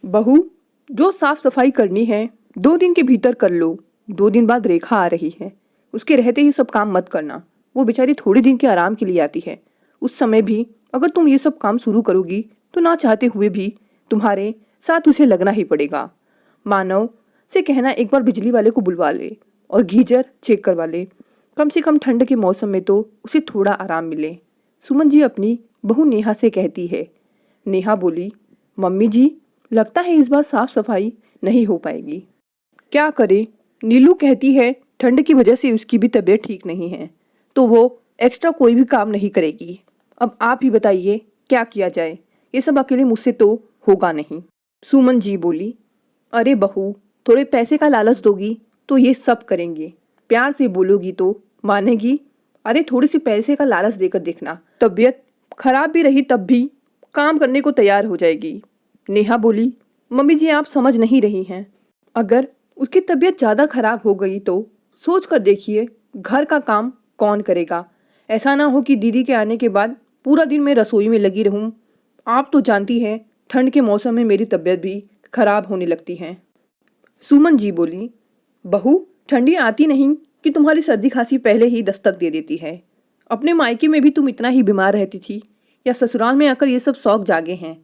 बहू, जो साफ सफाई करनी है 2 दिन के भीतर कर लो। 2 दिन बाद रेखा आ रही है, उसके रहते ही सब काम मत करना। वो बेचारी थोड़े दिन के आराम के लिए आती है। उस समय भी अगर तुम ये सब काम शुरू करोगी तो ना चाहते हुए भी तुम्हारे साथ उसे लगना ही पड़ेगा। मानव से कहना एक बार बिजली वाले को बुलवा ले और गीजर चेक करवा ले। कम से कम ठंड के मौसम में तो उसे थोड़ा आराम मिले। सुमन जी अपनी बहू नेहा से कहती है। नेहा बोली, मम्मी जी, लगता है इस बार साफ सफाई नहीं हो पाएगी। क्या करे, नीलू कहती है ठंड की वजह से उसकी भी तबीयत ठीक नहीं है, तो वो एक्स्ट्रा कोई भी काम नहीं करेगी। अब आप ही बताइए क्या किया जाए, ये सब अकेले मुझसे तो होगा नहीं। सुमन जी बोली, अरे बहू, थोड़े पैसे का लालच दोगी तो ये सब करेंगे। प्यार से बोलोगी तो मानेगी। अरे थोड़ी सी पैसे का लालच देकर देखना, तबीयत खराब भी रही तब भी काम करने को तैयार हो जाएगी। नेहा बोली, मम्मी जी आप समझ नहीं रही हैं। अगर उसकी तबीयत ज़्यादा खराब हो गई तो सोच कर देखिए घर का काम कौन करेगा। ऐसा ना हो कि दीदी के आने के बाद पूरा दिन मैं रसोई में लगी रहूं। आप तो जानती हैं ठंड के मौसम में मेरी तबीयत भी खराब होने लगती है। सुमन जी बोली, बहू, ठंडी आती नहीं कि तुम्हारी सर्दी खांसी पहले ही दस्तक दे देती है। अपने मायके में भी तुम इतना ही बीमार रहती थी, या ससुराल में आकर ये सब शौक जागे हैं।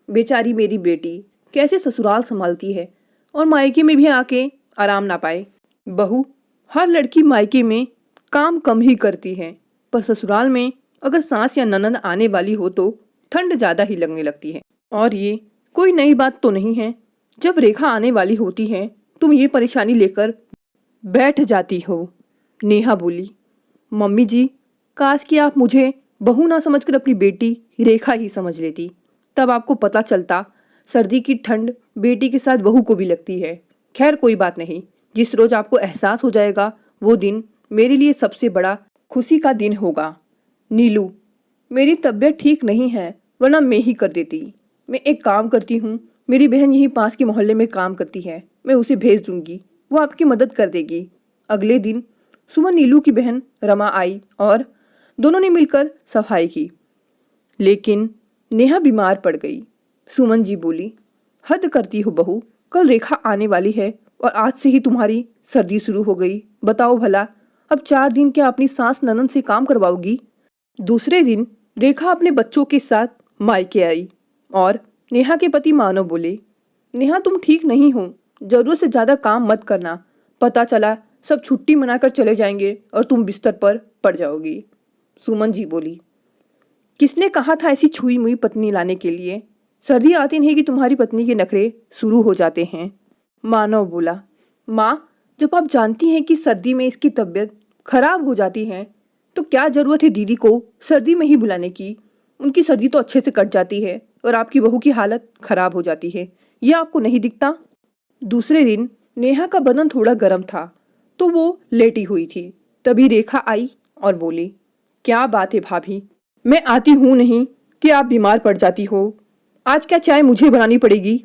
बेचारी मेरी बेटी कैसे ससुराल संभालती है और मायके में भी आके आराम ना पाए। बहू, हर लड़की मायके में काम कम ही करती है, पर ससुराल में अगर सास या ननद आने वाली हो तो ठंड ज़्यादा ही लगने लगती है। और ये कोई नई बात तो नहीं है, जब रेखा आने वाली होती है तुम ये परेशानी लेकर बैठ जाती हो। नेहा बोली, मम्मी जी, काश कि आप मुझे बहू ना समझकर अपनी बेटी रेखा ही समझ लेती, तब आपको पता चलता सर्दी की ठंड बेटी के साथ बहू को भी लगती है। खैर कोई बात नहीं, जिस रोज आपको एहसास हो जाएगा वो दिन मेरे लिए सबसे बड़ा खुशी का दिन होगा। नीलू, मेरी तबीयत ठीक नहीं है, वरना मैं ही कर देती। मैं एक काम करती हूँ, मेरी बहन यहीं पास के मोहल्ले में काम करती है, मैं उसे भेज दूंगी, वो आपकी मदद कर देगी। अगले दिन सुबह नीलू की बहन रमा आई और दोनों ने मिलकर सफाई की। लेकिन नेहा बीमार पड़ गई। सुमन जी बोली, हद करती हो बहू, कल रेखा आने वाली है और आज से ही तुम्हारी सर्दी शुरू हो गई। बताओ भला, अब 4 दिन क्या अपनी सास ननद से काम करवाओगी? दूसरे दिन रेखा अपने बच्चों के साथ मायके आई और नेहा के पति मानव बोले, नेहा तुम ठीक नहीं हो, जरूरत से ज़्यादा काम मत करना। पता चला सब छुट्टी मनाकर चले जाएंगे और तुम बिस्तर पर पड़ जाओगी। सुमन जी बोली, किसने कहा था ऐसी छुई मुई पत्नी लाने के लिए? सर्दी आती नहीं कि तुम्हारी पत्नी के नखरे शुरू हो जाते हैं। मानव बोला, माँ, जब आप जानती हैं कि सर्दी में इसकी तबीयत खराब हो जाती है तो क्या जरूरत है दीदी को सर्दी में ही बुलाने की? उनकी सर्दी तो अच्छे से कट जाती है और आपकी बहू की हालत खराब हो जाती है, यह आपको नहीं दिखता? दूसरे दिन नेहा का बदन थोड़ा गर्म था तो वो लेटी हुई थी। तभी रेखा आई और बोली, क्या बात है भाभी, मैं आती हूँ नहीं कि आप बीमार पड़ जाती हो। आज क्या चाय मुझे बनानी पड़ेगी?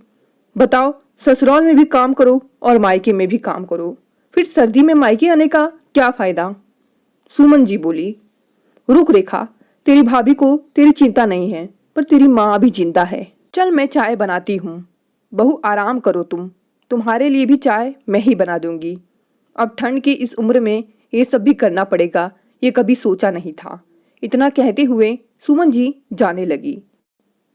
बताओ, ससुराल में भी काम करो और मायके में भी काम करो, फिर सर्दी में मायके आने का क्या फायदा? सुमन जी बोली, रुक रेखा, तेरी भाभी को तेरी चिंता नहीं है, पर तेरी माँ अभी जिंदा है। चल मैं चाय बनाती हूँ। बहू आराम करो, तुम्हारे लिए भी चाय मैं ही बना दूंगी। अब ठंड की इस उम्र में ये सब भी करना पड़ेगा, ये कभी सोचा नहीं था। इतना कहते हुए सुमन जी जाने लगी।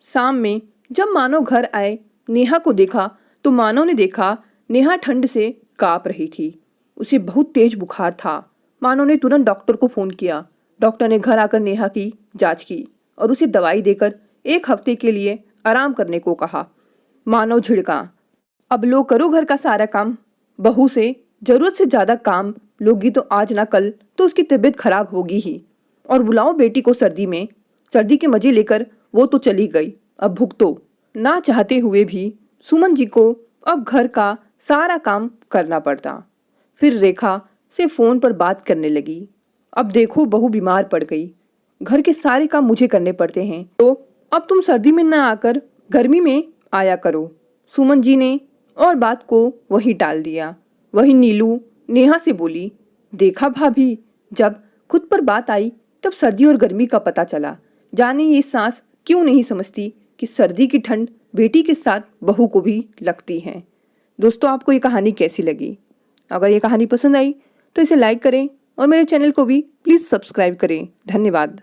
शाम में जब मानव घर आए, नेहा को देखा तो मानव ने देखा नेहा ठंड से कांप रही थी। उसे बहुत तेज बुखार था। मानव ने तुरंत डॉक्टर को फोन किया। डॉक्टर ने घर आकर नेहा की जांच की और उसे दवाई देकर 1 हफ्ते के लिए आराम करने को कहा। मानव झिड़का, अब लो करो घर का सारा काम। बहू से जरूरत से ज्यादा काम लोगी तो आज ना कल तो उसकी तबीयत खराब होगी ही। और बुलाओ बेटी को सर्दी में, सर्दी के मजे लेकर वो तो चली गई, अब भुगतो। ना चाहते हुए भी सुमन जी को अब घर का सारा काम करना पड़ता। फिर रेखा से फोन पर बात करने लगी, अब देखो बहू बीमार पड़ गई, घर के सारे काम मुझे करने पड़ते हैं, तो अब तुम सर्दी में ना आकर गर्मी में आया करो। सुमन जी ने और बात को वही टाल दिया। वही नीलू नेहा से बोली, देखा भाभी, जब खुद पर बात आई तब सर्दी और गर्मी का पता चला। जाने ये सास क्यों नहीं समझती कि सर्दी की ठंड बेटी के साथ बहू को भी लगती है। दोस्तों, आपको ये कहानी कैसी लगी? अगर ये कहानी पसंद आई तो इसे लाइक करें और मेरे चैनल को भी प्लीज़ सब्सक्राइब करें। धन्यवाद।